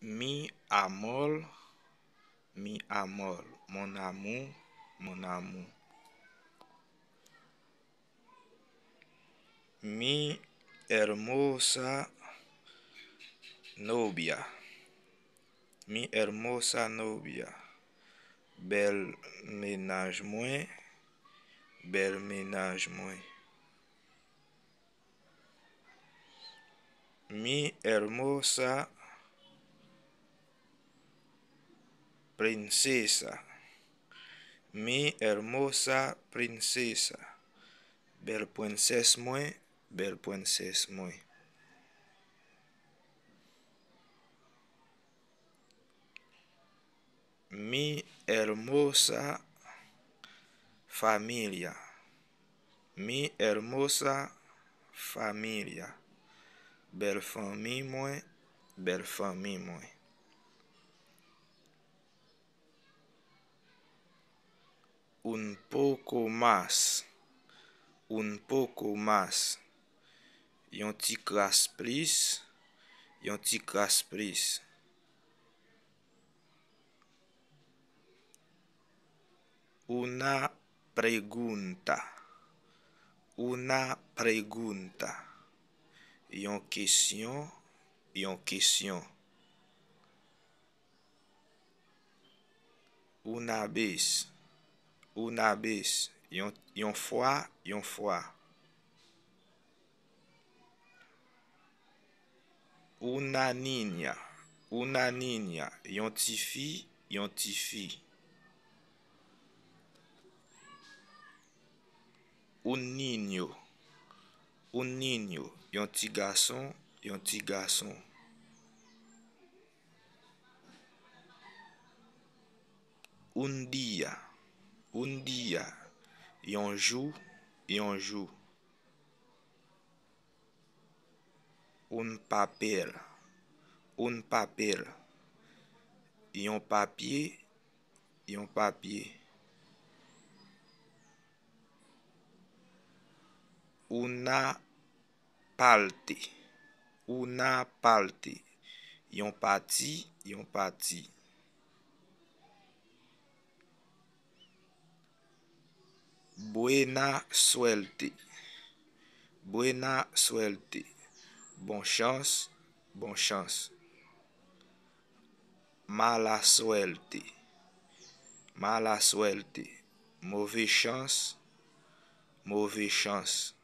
Mi amor, mi amor, mon amour, mon amour. Mi hermosa novia, mi hermosa novia. Bel ménage moi, bel ménage moi. Mi hermosa princesa, mi hermosa princesa. Belle princesse moi, belle princesse moi. Mi hermosa familia, mi hermosa familia. Belle famille moi, belle famille moi. Un poco más, un poco más. Yon ti kras plis, yon ti kras plis. Una pregunta, una pregunta. Yon question, yon question. Una vez, una vez. Yon fois, yon fois. Una niña. Yon ti fi, yon ti fi. Un niño, yon ti garçon, yon ti garçon. Un dia, yon jou, yon jou. Un papel, yon papier, yon papier. Una palte, yon parti, yon parti. Buena suerte, buena suerte. Bonne chance, bonne chance. Mala suerte, mala suerte. Mauvaise chance, mauvaise chance.